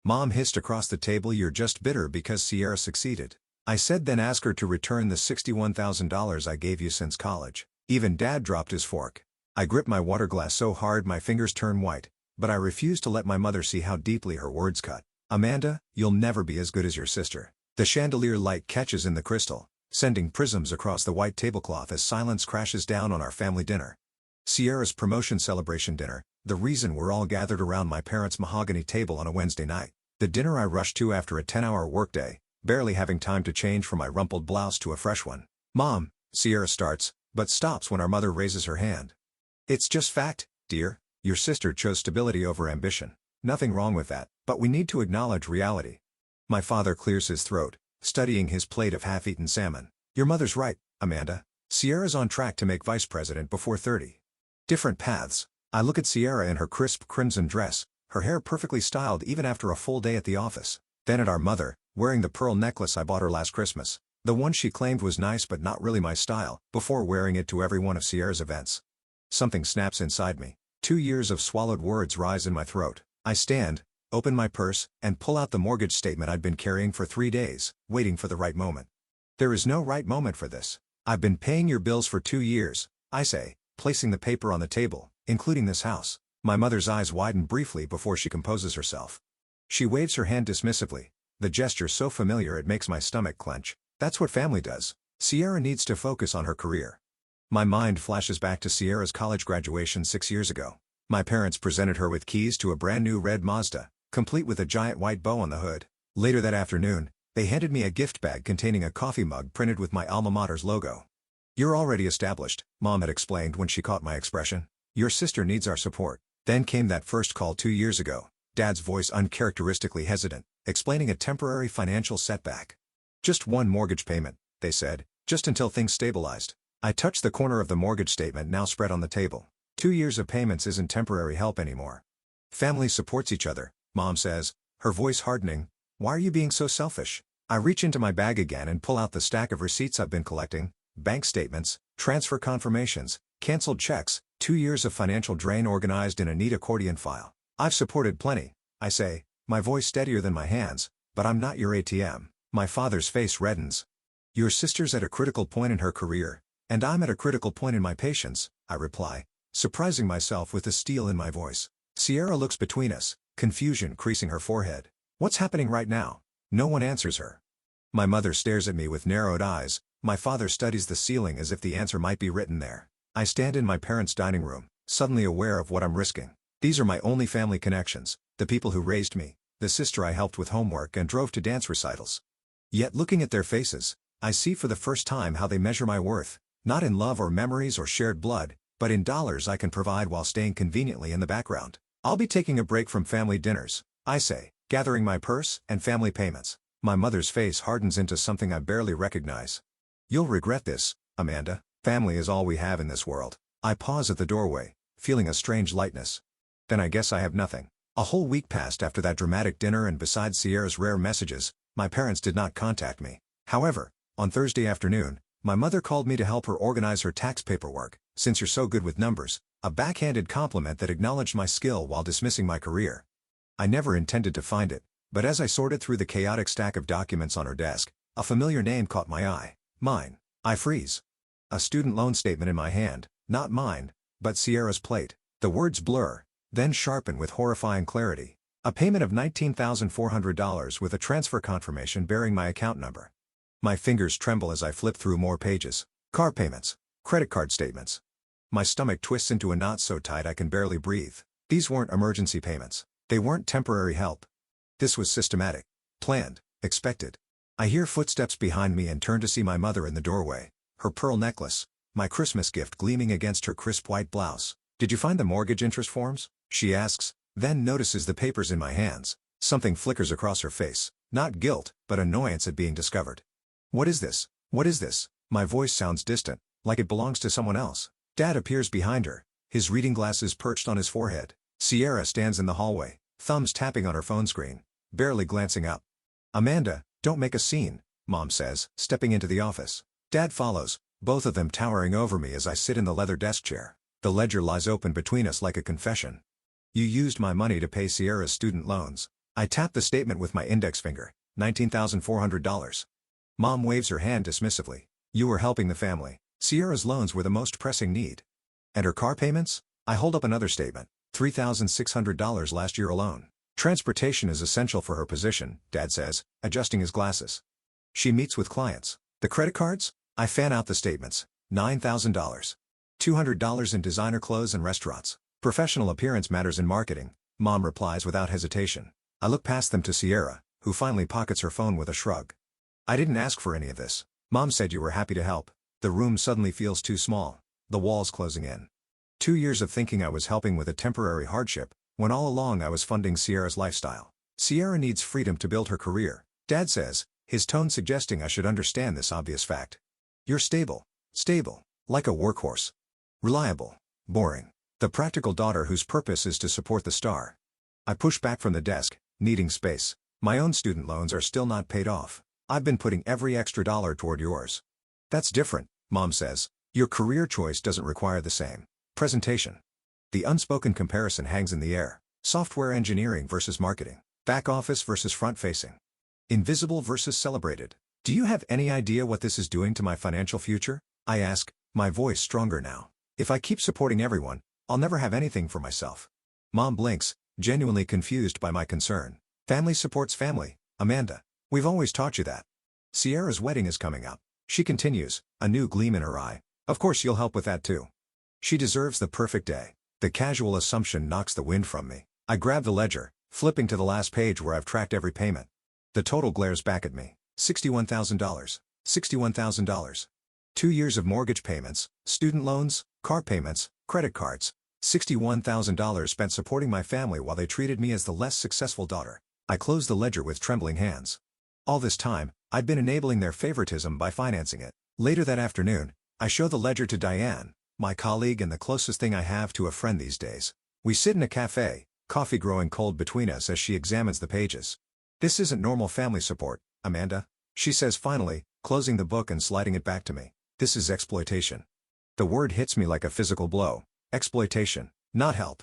Mom hissed across the table, "You're just bitter because Sierra succeeded." I said, "Then ask her to return the $61,000 I gave you since college." Even Dad dropped his fork. I gripped my water glass so hard my fingers turned white, but I refused to let my mother see how deeply her words cut. "Amanda, you'll never be as good as your sister." The chandelier light catches in the crystal, sending prisms across the white tablecloth as silence crashes down on our family dinner. Sierra's promotion celebration dinner, the reason we're all gathered around my parents' mahogany table on a Wednesday night. The dinner I rushed to after a 10-hour workday, barely having time to change from my rumpled blouse to a fresh one. "Mom," Sierra starts, but stops when our mother raises her hand. "It's just fact, dear. Your sister chose stability over ambition. Nothing wrong with that, but we need to acknowledge reality." My father clears his throat, studying his plate of half-eaten salmon. "Your mother's right, Amanda. Sierra's on track to make vice president before 30. Different paths." I look at Sierra in her crisp crimson dress, her hair perfectly styled even after a full day at the office. Then at our mother, wearing the pearl necklace I bought her last Christmas. The one she claimed was nice but not really my style, before wearing it to every one of Sierra's events. Something snaps inside me. 2 years of swallowed words rise in my throat. I stand, open my purse, and pull out the mortgage statement I'd been carrying for 3 days, waiting for the right moment. "There is no right moment for this. I've been paying your bills for 2 years, I say, placing the paper on the table, including this house. My mother's eyes widen briefly before she composes herself. She waves her hand dismissively, the gesture so familiar it makes my stomach clench. That's what family does. Sierra needs to focus on her career. My mind flashes back to Sierra's college graduation 6 years ago. My parents presented her with keys to a brand new red Mazda, complete with a giant white bow on the hood. Later that afternoon, they handed me a gift bag containing a coffee mug printed with my alma mater's logo. "You're already established," Mom had explained when she caught my expression. "Your sister needs our support." Then came that first call 2 years ago, Dad's voice uncharacteristically hesitant, explaining a temporary financial setback. "Just one mortgage payment," they said, "just until things stabilized." I touched the corner of the mortgage statement now spread on the table. 2 years of payments isn't temporary help anymore. "Family supports each other," Mom says, her voice hardening. "Why are you being so selfish?" I reach into my bag again and pull out the stack of receipts I've been collecting, bank statements, transfer confirmations, canceled checks, 2 years of financial drain organized in a neat accordion file. "I've supported plenty," I say, my voice steadier than my hands, "but I'm not your ATM." My father's face reddens. "Your sister's at a critical point in her career, and I'm at a critical point in my patience," I reply, surprising myself with the steel in my voice. Sierra looks between us, confusion creasing her forehead. "What's happening right now?" No one answers her. My mother stares at me with narrowed eyes, my father studies the ceiling as if the answer might be written there. I stand in my parents' dining room, suddenly aware of what I'm risking. These are my only family connections, the people who raised me, the sister I helped with homework and drove to dance recitals. Yet looking at their faces, I see for the first time how they measure my worth, not in love or memories or shared blood, but in dollars I can provide while staying conveniently in the background. "I'll be taking a break from family dinners," I say, gathering my purse and family payments. My mother's face hardens into something I barely recognize. "You'll regret this, Amanda. Family is all we have in this world." I pause at the doorway, feeling a strange lightness. Then I guess I have nothing. A whole week passed after that dramatic dinner, and besides Sierra's rare messages, my parents did not contact me. However, on Thursday afternoon, my mother called me to help her organize her tax paperwork. "Since you're so good with numbers," a backhanded compliment that acknowledged my skill while dismissing my career. I never intended to find it, but as I sorted through the chaotic stack of documents on her desk, a familiar name caught my eye. Mine. I freeze. A student loan statement in my hand, not mine, but Sierra's plate. The words blur, then sharpen with horrifying clarity. A payment of $19,400 with a transfer confirmation bearing my account number. My fingers tremble as I flip through more pages. Car payments. Credit card statements. My stomach twists into a knot so tight I can barely breathe. These weren't emergency payments. They weren't temporary help. This was systematic. Planned. Expected. I hear footsteps behind me and turn to see my mother in the doorway. Her pearl necklace, my Christmas gift, gleaming against her crisp white blouse. "Did you find the mortgage interest forms?" she asks, then notices the papers in my hands. Something flickers across her face. Not guilt, but annoyance at being discovered. "What is this? What is this?" My voice sounds distant, like it belongs to someone else. Dad appears behind her, his reading glasses perched on his forehead. Sierra stands in the hallway, thumbs tapping on her phone screen, barely glancing up. "Amanda, don't make a scene," Mom says, stepping into the office. Dad follows, both of them towering over me as I sit in the leather desk chair. The ledger lies open between us like a confession. "You used my money to pay Sierra's student loans." I tap the statement with my index finger. $19,400. Mom waves her hand dismissively. You were helping the family. Sierra's loans were the most pressing need. And her car payments? I hold up another statement. $3,600 last year alone. Transportation is essential for her position, Dad says, adjusting his glasses. She meets with clients. The credit cards? I fan out the statements. $9,000. $200 in designer clothes and restaurants. Professional appearance matters in marketing, Mom replies without hesitation. I look past them to Sierra, who finally pockets her phone with a shrug. I didn't ask for any of this. Mom said you were happy to help. The room suddenly feels too small. The walls closing in. 2 years of thinking I was helping with a temporary hardship, when all along I was funding Sierra's lifestyle. Sierra needs freedom to build her career, Dad says, his tone suggesting I should understand this obvious fact. You're stable. Stable. Like a workhorse. Reliable. Boring. The practical daughter whose purpose is to support the star. I push back from the desk, needing space. My own student loans are still not paid off. I've been putting every extra dollar toward yours. That's different, Mom says. Your career choice doesn't require the same presentation. The unspoken comparison hangs in the air. Software engineering versus marketing. Back office versus front-facing. Invisible versus celebrated. Do you have any idea what this is doing to my financial future? I ask, my voice stronger now. If I keep supporting everyone, I'll never have anything for myself. Mom blinks, genuinely confused by my concern. Family supports family, Amanda. We've always taught you that. Sierra's wedding is coming up. She continues, a new gleam in her eye. Of course you'll help with that too. She deserves the perfect day. The casual assumption knocks the wind from me. I grab the ledger, flipping to the last page where I've tracked every payment. The total glares back at me. $61,000. $61,000. 2 years of mortgage payments, student loans, car payments, credit cards. $61,000 spent supporting my family while they treated me as the less successful daughter. I close the ledger with trembling hands. All this time, I'd been enabling their favoritism by financing it. Later that afternoon, I show the ledger to Diane, my colleague and the closest thing I have to a friend these days. We sit in a cafe, coffee growing cold between us as she examines the pages. This isn't normal family support, Amanda, she says finally, closing the book and sliding it back to me. This is exploitation. The word hits me like a physical blow. Exploitation, not help.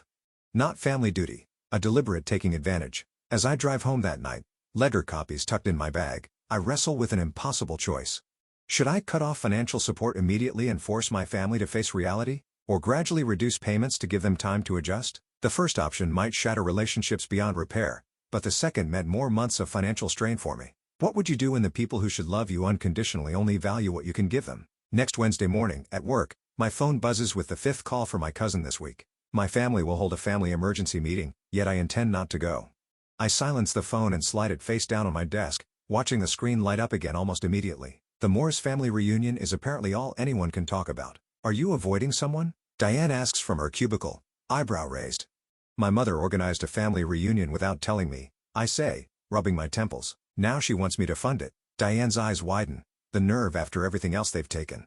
Not family duty, a deliberate taking advantage. As I drive home that night, ledger copies tucked in my bag, I wrestle with an impossible choice. Should I cut off financial support immediately and force my family to face reality, or gradually reduce payments to give them time to adjust? The first option might shatter relationships beyond repair, but the second meant more months of financial strain for me. What would you do when the people who should love you unconditionally only value what you can give them? Next Wednesday morning, at work, my phone buzzes with the 5th call for my cousin this week. My family will hold a family emergency meeting, yet I intend not to go. I silence the phone and slide it face down on my desk, watching the screen light up again almost immediately. The Morris family reunion is apparently all anyone can talk about. Are you avoiding someone? Diane asks from her cubicle, eyebrow raised. My mother organized a family reunion without telling me, I say, rubbing my temples. Now she wants me to fund it. Diane's eyes widen. The nerve after everything else they've taken.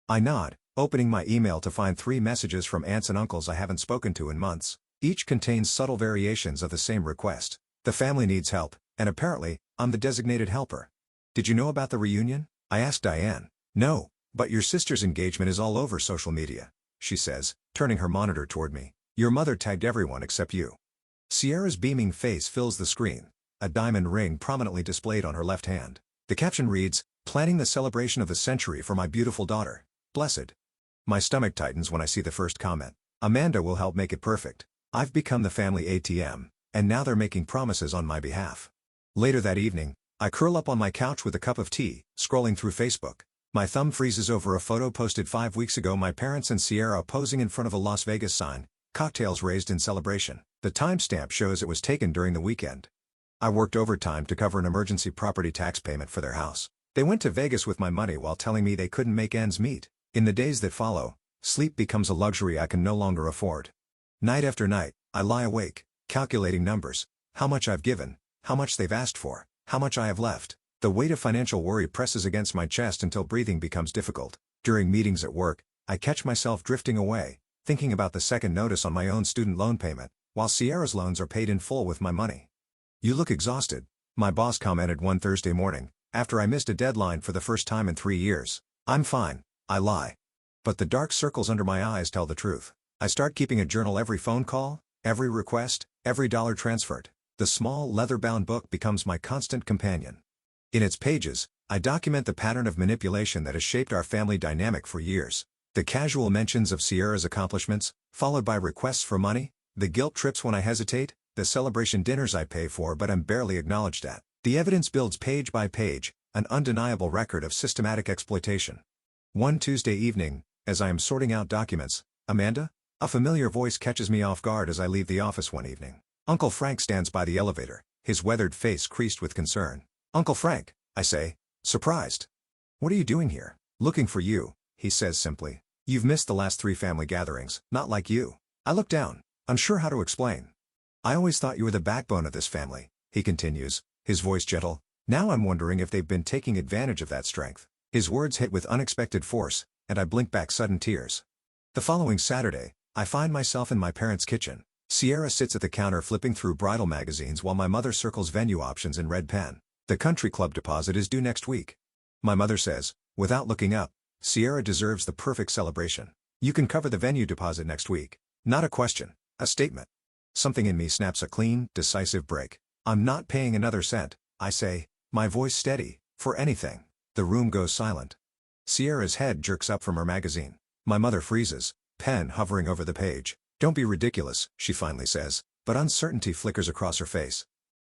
I nod, opening my email to find 3 messages from aunts and uncles I haven't spoken to in months. Each contains subtle variations of the same request. The family needs help, and apparently, I'm the designated helper. Did you know about the reunion? I asked Diane. No, but your sister's engagement is all over social media, she says, turning her monitor toward me. Your mother tagged everyone except you. Sierra's beaming face fills the screen, a diamond ring prominently displayed on her left hand. The caption reads, planning the celebration of the century for my beautiful daughter. Blessed. My stomach tightens when I see the first comment. Amanda will help make it perfect. I've become the family ATM, and now they're making promises on my behalf. Later that evening, I curl up on my couch with a cup of tea, scrolling through Facebook. My thumb freezes over a photo posted 5 weeks ago, my parents and Sierra posing in front of a Las Vegas sign, cocktails raised in celebration. The timestamp shows it was taken during the weekend. I worked overtime to cover an emergency property tax payment for their house. They went to Vegas with my money while telling me they couldn't make ends meet. In the days that follow, sleep becomes a luxury I can no longer afford. Night after night, I lie awake, calculating numbers, how much I've given, how much they've asked for, how much I have left. The weight of financial worry presses against my chest until breathing becomes difficult. During meetings at work, I catch myself drifting away, thinking about the second notice on my own student loan payment, while Sierra's loans are paid in full with my money. You look exhausted, my boss commented one Thursday morning, after I missed a deadline for the first time in 3 years. I'm fine, I lie. But the dark circles under my eyes tell the truth. I start keeping a journal every phone call, every request, every dollar transferred. The small leather-bound book becomes my constant companion. In its pages, I document the pattern of manipulation that has shaped our family dynamic for years. The casual mentions of Sierra's accomplishments, followed by requests for money, the guilt trips when I hesitate, the celebration dinners I pay for but am barely acknowledged at. The evidence builds page by page, an undeniable record of systematic exploitation. One Tuesday evening, as I am sorting out documents, Amanda? A familiar voice catches me off guard as I leave the office one evening. Uncle Frank stands by the elevator, his weathered face creased with concern. "Uncle Frank," I say, surprised. "What are you doing here?" "Looking for you," he says simply. "You've missed the last 3 family gatherings, not like you." I look down, unsure how to explain. "I always thought you were the backbone of this family," he continues, his voice gentle. "Now I'm wondering if they've been taking advantage of that strength." His words hit with unexpected force, and I blink back sudden tears. The following Saturday, I find myself in my parents' kitchen. Sierra sits at the counter flipping through bridal magazines while my mother circles venue options in red pen. The country club deposit is due next week. My mother says, without looking up, "Sierra deserves the perfect celebration. You can cover the venue deposit next week." Not a question, a statement. Something in me snaps a clean, decisive break. "I'm not paying another cent," I say, my voice steady, "for anything." The room goes silent. Sierra's head jerks up from her magazine. My mother freezes, pen hovering over the page. "Don't be ridiculous," she finally says, but uncertainty flickers across her face.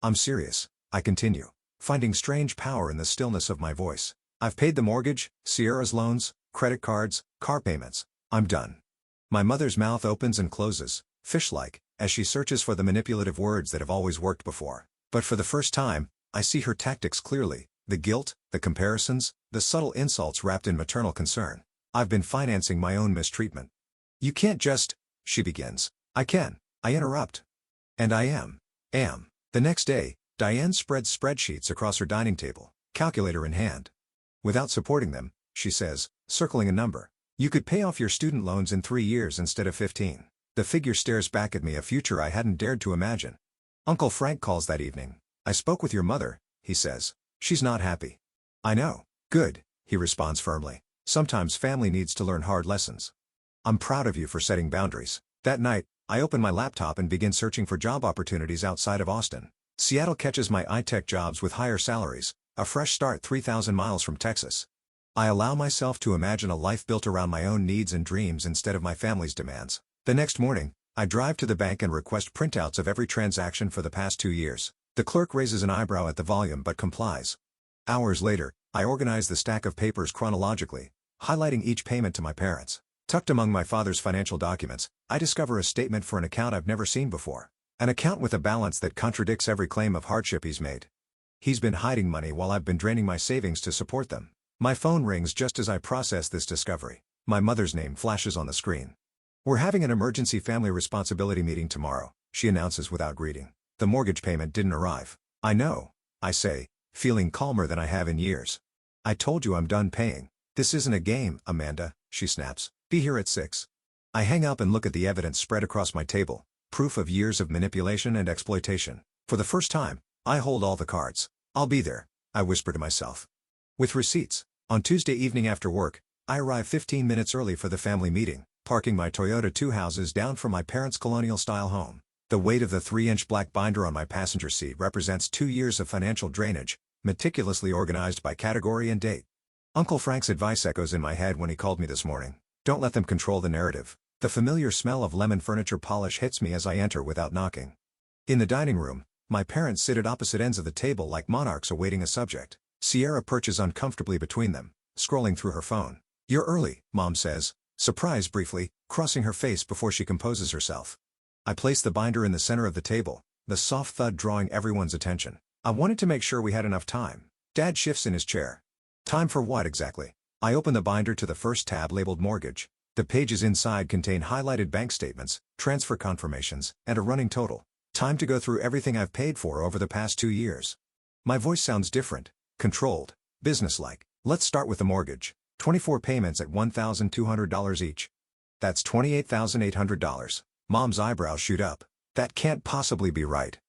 "I'm serious," I continue, finding strange power in the stillness of my voice. "I've paid the mortgage, Sierra's loans, credit cards, car payments. I'm done." My mother's mouth opens and closes, fish-like, as she searches for the manipulative words that have always worked before. But for the first time, I see her tactics clearly, the guilt, the comparisons, the subtle insults wrapped in maternal concern. "I've been financing my own mistreatment." "You can't just," she begins. "I can," I interrupt. And I am. The next day, Diane spreads spreadsheets across her dining table, calculator in hand. "Without supporting them," she says, circling a number, "you could pay off your student loans in 3 years instead of 15. The figure stares back at me, a future I hadn't dared to imagine. Uncle Frank calls that evening. "I spoke with your mother," he says. "She's not happy." "I know." "Good," he responds firmly. "Sometimes family needs to learn hard lessons. I'm proud of you for setting boundaries." That night, I open my laptop and begin searching for job opportunities outside of Austin. Seattle catches my eye-tech jobs with higher salaries, a fresh start 3,000 miles from Texas. I allow myself to imagine a life built around my own needs and dreams instead of my family's demands. The next morning, I drive to the bank and request printouts of every transaction for the past 2 years. The clerk raises an eyebrow at the volume but complies. Hours later, I organize the stack of papers chronologically, highlighting each payment to my parents. Tucked among my father's financial documents, I discover a statement for an account I've never seen before. An account with a balance that contradicts every claim of hardship he's made. He's been hiding money while I've been draining my savings to support them. My phone rings just as I process this discovery. My mother's name flashes on the screen. "We're having an emergency family responsibility meeting tomorrow," she announces without greeting. "The mortgage payment didn't arrive." "I know," I say, feeling calmer than I have in years. "I told you I'm done paying." "This isn't a game, Amanda," she snaps. "Be here at 6. I hang up and look at the evidence spread across my table, proof of years of manipulation and exploitation. For the first time, I hold all the cards. "I'll be there," I whisper to myself. With receipts. On Tuesday evening after work, I arrive 15 minutes early for the family meeting, parking my Toyota 2 houses down from my parents' colonial-style home. The weight of the 3-inch black binder on my passenger seat represents 2 years of financial drainage, meticulously organized by category and date. Uncle Frank's advice echoes in my head when he called me this morning. Don't let them control the narrative. The familiar smell of lemon furniture polish hits me as I enter without knocking. In the dining room, my parents sit at opposite ends of the table like monarchs awaiting a subject. Sierra perches uncomfortably between them, scrolling through her phone. "You're early," Mom says, surprised briefly, crossing her face before she composes herself. I place the binder in the center of the table, the soft thud drawing everyone's attention. "I wanted to make sure we had enough time." Dad shifts in his chair. "Time for what exactly?" I open the binder to the first tab labeled Mortgage. The pages inside contain highlighted bank statements, transfer confirmations, and a running total. Time to go through everything I've paid for over the past 2 years. My voice sounds different, controlled, businesslike. "Let's start with the mortgage. 24 payments at $1,200 each. That's $28,800. Mom's eyebrows shoot up. "That can't possibly be right."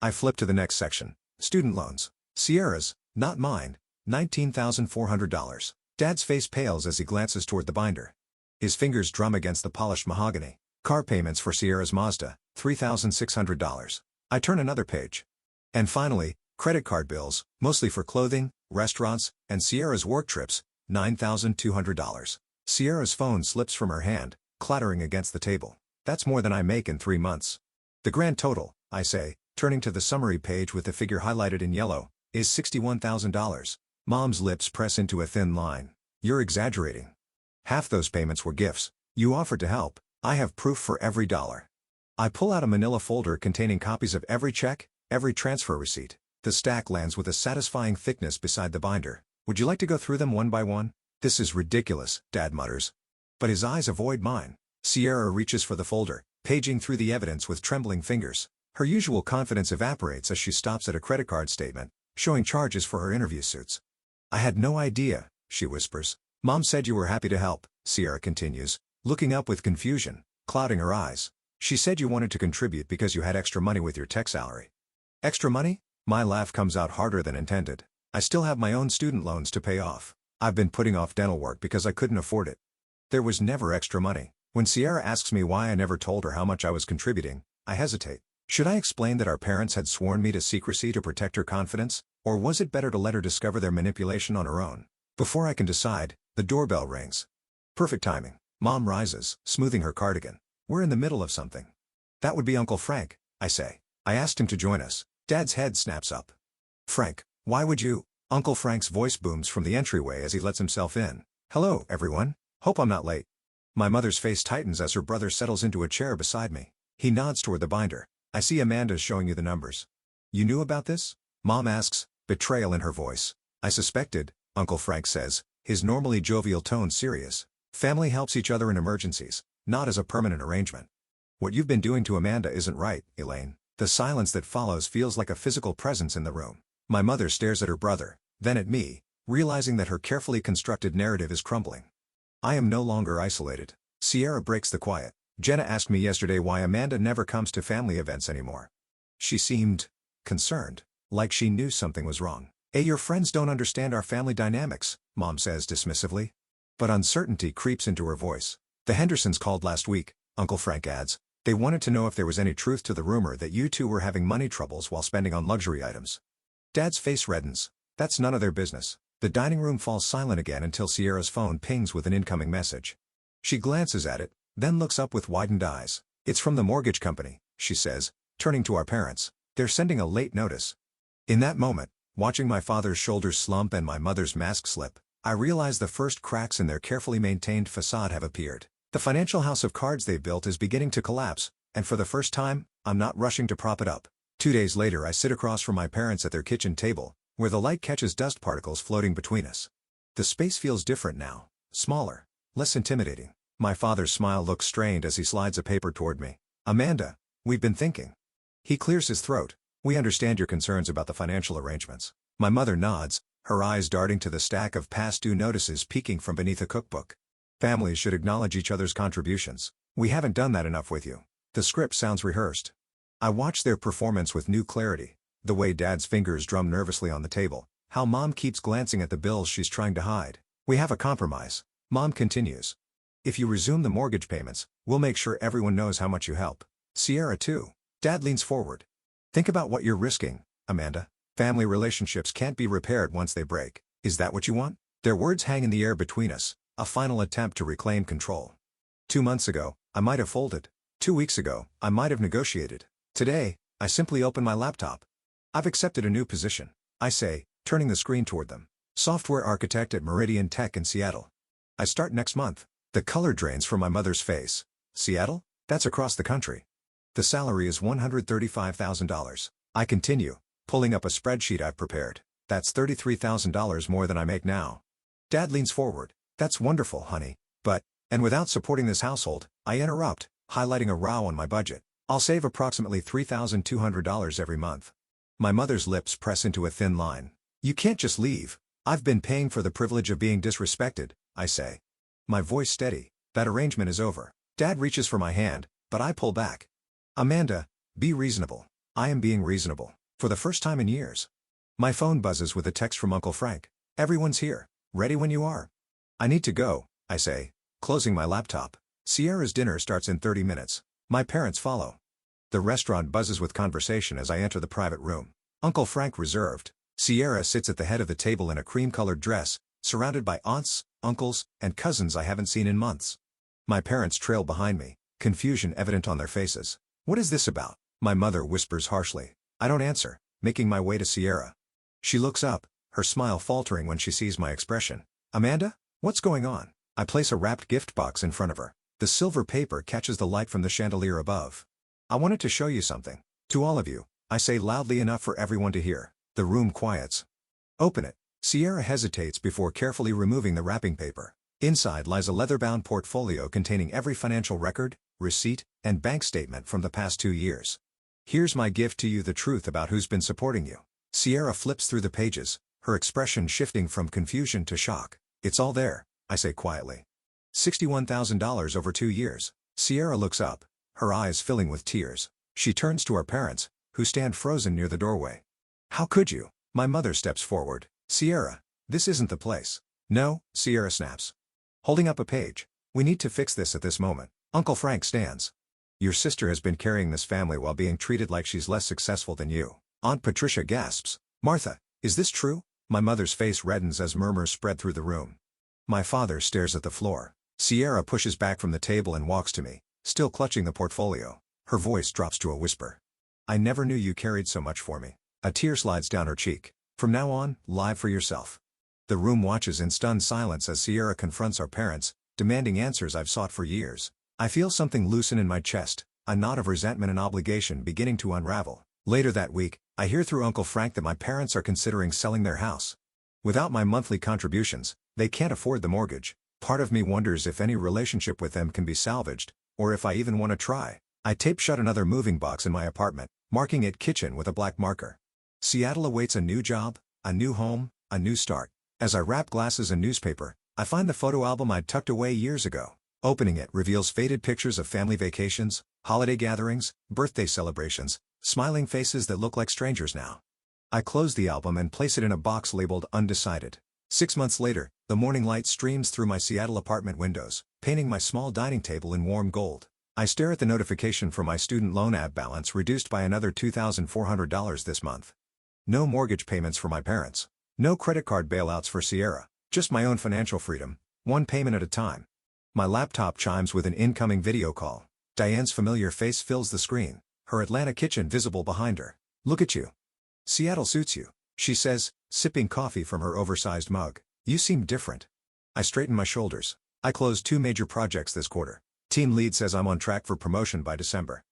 I flip to the next section. Student loans. Sierra's, not mine, $19,400. Dad's face pales as he glances toward the binder. His fingers drum against the polished mahogany. Car payments for Sierra's Mazda, $3,600. I turn another page. And finally, credit card bills, mostly for clothing, restaurants, and Sierra's work trips, $9,200. Sierra's phone slips from her hand, clattering against the table. That's more than I make in 3 months. The grand total, I say, turning to the summary page with the figure highlighted in yellow, is $61,000. Mom's lips press into a thin line. You're exaggerating. Half those payments were gifts. You offered to help. I have proof for every dollar. I pull out a manila folder containing copies of every check, every transfer receipt. The stack lands with a satisfying thickness beside the binder. Would you like to go through them one by one? This is ridiculous, Dad mutters. But his eyes avoid mine. Sierra reaches for the folder, paging through the evidence with trembling fingers. Her usual confidence evaporates as she stops at a credit card statement, showing charges for her interview suits. I had no idea, she whispers. Mom said you were happy to help, Sierra continues, looking up with confusion, clouding her eyes. She said you wanted to contribute because you had extra money with your tech salary. Extra money? My laugh comes out harder than intended. I still have my own student loans to pay off. I've been putting off dental work because I couldn't afford it. There was never extra money. When Sierra asks me why I never told her how much I was contributing, I hesitate. Should I explain that our parents had sworn me to secrecy to protect her confidence, or was it better to let her discover their manipulation on her own? Before I can decide, the doorbell rings. Perfect timing. Mom rises, smoothing her cardigan. We're in the middle of something. That would be Uncle Frank, I say. I asked him to join us. Dad's head snaps up. Frank, why would you? Uncle Frank's voice booms from the entryway as he lets himself in. Hello, everyone. Hope I'm not late. My mother's face tightens as her brother settles into a chair beside me. He nods toward the binder. I see Amanda's showing you the numbers. You knew about this? Mom asks, betrayal in her voice. I suspected, Uncle Frank says, his normally jovial tone serious. Family helps each other in emergencies, not as a permanent arrangement. What you've been doing to Amanda isn't right, Elaine. The silence that follows feels like a physical presence in the room. My mother stares at her brother, then at me, realizing that her carefully constructed narrative is crumbling. I am no longer isolated. Sierra breaks the quiet. Jenna asked me yesterday why Amanda never comes to family events anymore. She seemed concerned, like she knew something was wrong. Your friends don't understand our family dynamics, Mom says dismissively. But uncertainty creeps into her voice. The Hendersons called last week, Uncle Frank adds. They wanted to know if there was any truth to the rumor that you two were having money troubles while spending on luxury items. Dad's face reddens. That's none of their business. The dining room falls silent again until Sierra's phone pings with an incoming message. She glances at it, then looks up with widened eyes. It's from the mortgage company, she says, turning to our parents. They're sending a late notice. In that moment, watching my father's shoulders slump and my mother's mask slip, I realize the first cracks in their carefully maintained facade have appeared. The financial house of cards they've built is beginning to collapse, and for the first time, I'm not rushing to prop it up. 2 days later I sit across from my parents at their kitchen table, where the light catches dust particles floating between us. The space feels different now, smaller, less intimidating. My father's smile looks strained as he slides a paper toward me. Amanda, we've been thinking. He clears his throat. We understand your concerns about the financial arrangements. My mother nods, her eyes darting to the stack of past due notices peeking from beneath a cookbook. Families should acknowledge each other's contributions. We haven't done that enough with you. The script sounds rehearsed. I watch their performance with new clarity. The way Dad's fingers drum nervously on the table, how Mom keeps glancing at the bills she's trying to hide. We have a compromise. Mom continues. If you resume the mortgage payments, we'll make sure everyone knows how much you help. Sierra too. Dad leans forward. Think about what you're risking, Amanda. Family relationships can't be repaired once they break. Is that what you want? Their words hang in the air between us, a final attempt to reclaim control. 2 months ago, I might have folded. 2 weeks ago, I might have negotiated. Today, I simply open my laptop. I've accepted a new position, I say, turning the screen toward them. Software architect at Meridian Tech in Seattle. I start next month. The color drains from my mother's face. Seattle? That's across the country. The salary is $135,000. I continue, pulling up a spreadsheet I've prepared. That's $33,000 more than I make now. Dad leans forward. That's wonderful, honey. But, and without supporting this household, I interrupt, highlighting a row on my budget. I'll save approximately $3,200 every month. My mother's lips press into a thin line. You can't just leave. I've been paying for the privilege of being disrespected, I say. My voice steady. That arrangement is over. Dad reaches for my hand, but I pull back. Amanda, be reasonable. I am being reasonable. For the first time in years. My phone buzzes with a text from Uncle Frank. Everyone's here. Ready when you are. I need to go, I say, closing my laptop. Sierra's dinner starts in 30 minutes. My parents follow. The restaurant buzzes with conversation as I enter the private room. Uncle Frank reserved. Sierra sits at the head of the table in a cream-colored dress, surrounded by aunts, uncles, and cousins I haven't seen in months. My parents trail behind me, confusion evident on their faces. What is this about? My mother whispers harshly. I don't answer, making my way to Sierra. She looks up, her smile faltering when she sees my expression. Amanda? What's going on? I place a wrapped gift box in front of her. The silver paper catches the light from the chandelier above. I wanted to show you something. To all of you, I say loudly enough for everyone to hear. The room quiets. Open it. Sierra hesitates before carefully removing the wrapping paper. Inside lies a leather-bound portfolio containing every financial record, receipt, and bank statement from the past 2 years. Here's my gift to you, the truth about who's been supporting you. Sierra flips through the pages, her expression shifting from confusion to shock. It's all there, I say quietly. $61,000 over 2 years. Sierra looks up, her eyes filling with tears. She turns to our parents, who stand frozen near the doorway. How could you? My mother steps forward. Sierra, this isn't the place. No, Sierra snaps. Holding up a page. We need to fix this at this moment. Uncle Frank stands. Your sister has been carrying this family while being treated like she's less successful than you. Aunt Patricia gasps. Martha, is this true? My mother's face reddens as murmurs spread through the room. My father stares at the floor. Sierra pushes back from the table and walks to me, still clutching the portfolio. Her voice drops to a whisper. I never knew you cared so much for me. A tear slides down her cheek. From now on, live for yourself. The room watches in stunned silence as Sierra confronts our parents, demanding answers I've sought for years. I feel something loosen in my chest, a knot of resentment and obligation beginning to unravel. Later that week, I hear through Uncle Frank that my parents are considering selling their house. Without my monthly contributions, they can't afford the mortgage. Part of me wonders if any relationship with them can be salvaged, or if I even want to try. I tape shut another moving box in my apartment, marking it kitchen with a black marker. Seattle awaits a new job, a new home, a new start. As I wrap glasses and newspaper, I find the photo album I'd tucked away years ago. Opening it reveals faded pictures of family vacations, holiday gatherings, birthday celebrations, smiling faces that look like strangers now. I close the album and place it in a box labeled Undecided. 6 months later, the morning light streams through my Seattle apartment windows, painting my small dining table in warm gold. I stare at the notification for my student loan app balance reduced by another $2,400 this month. No mortgage payments for my parents. No credit card bailouts for Sierra. Just my own financial freedom, one payment at a time. My laptop chimes with an incoming video call. Diane's familiar face fills the screen, her Atlanta kitchen visible behind her. Look at you. Seattle suits you, she says, sipping coffee from her oversized mug. You seem different. I straighten my shoulders. I closed 2 major projects this quarter. Team lead says I'm on track for promotion by December.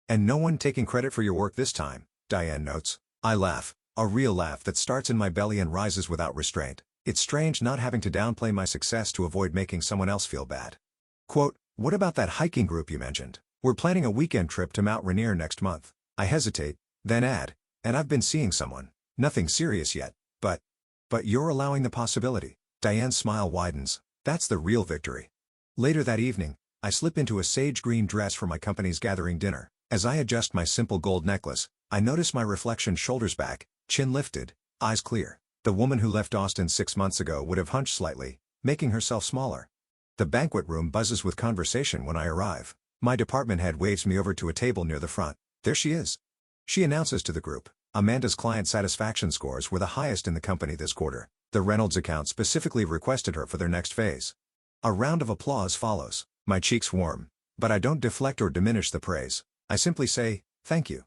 And no one taking credit for your work this time, Diane notes. I laugh, a real laugh that starts in my belly and rises without restraint. It's strange not having to downplay my success to avoid making someone else feel bad. Quote, what about that hiking group you mentioned? We're planning a weekend trip to Mount Rainier next month. I hesitate, then add, and I've been seeing someone. Nothing serious yet, but you're allowing the possibility. Diane's smile widens. That's the real victory. Later that evening, I slip into a sage green dress for my company's gathering dinner. As I adjust my simple gold necklace, I notice my reflection shoulders back, chin lifted, eyes clear. The woman who left Austin 6 months ago would have hunched slightly, making herself smaller. The banquet room buzzes with conversation when I arrive. My department head waves me over to a table near the front. There she is. She announces to the group, Amanda's client satisfaction scores were the highest in the company this quarter. The Reynolds account specifically requested her for their next phase. A round of applause follows. My cheeks warm, but I don't deflect or diminish the praise. I simply say, thank you.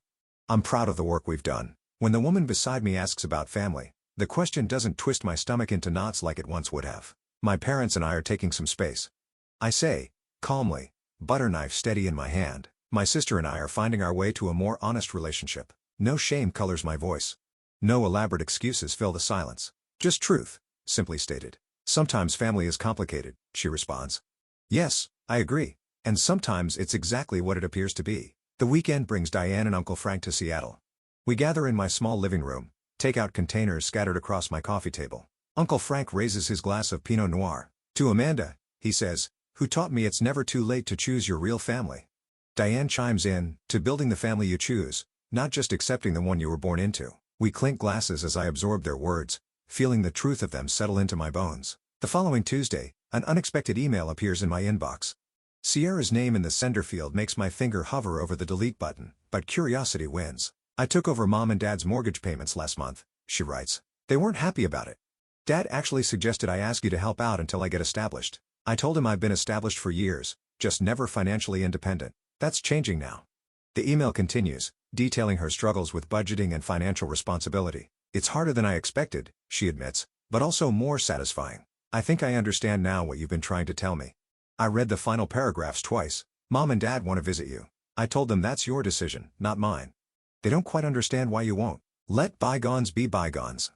I'm proud of the work we've done. When the woman beside me asks about family, the question doesn't twist my stomach into knots like it once would have. My parents and I are taking some space. I say, calmly, butter knife steady in my hand, my sister and I are finding our way to a more honest relationship. No shame colors my voice. No elaborate excuses fill the silence. Just truth, simply stated. Sometimes family is complicated, she responds. Yes, I agree. And sometimes it's exactly what it appears to be. The weekend brings Diane and Uncle Frank to Seattle. We gather in my small living room, takeout containers scattered across my coffee table. Uncle Frank raises his glass of Pinot Noir. To Amanda, he says, who taught me it's never too late to choose your real family. Diane chimes in, to building the family you choose, not just accepting the one you were born into. We clink glasses as I absorb their words, feeling the truth of them settle into my bones. The following Tuesday, an unexpected email appears in my inbox. Sierra's name in the sender field makes my finger hover over the delete button, but curiosity wins. I took over Mom and Dad's mortgage payments last month, she writes. They weren't happy about it. Dad actually suggested I ask you to help out until I get established. I told him I've been established for years, just never financially independent. That's changing now. The email continues, detailing her struggles with budgeting and financial responsibility. It's harder than I expected, she admits, but also more satisfying. I think I understand now what you've been trying to tell me. I read the final paragraphs twice. Mom and Dad want to visit you. I told them that's your decision, not mine. They don't quite understand why you won't. Let bygones be bygones.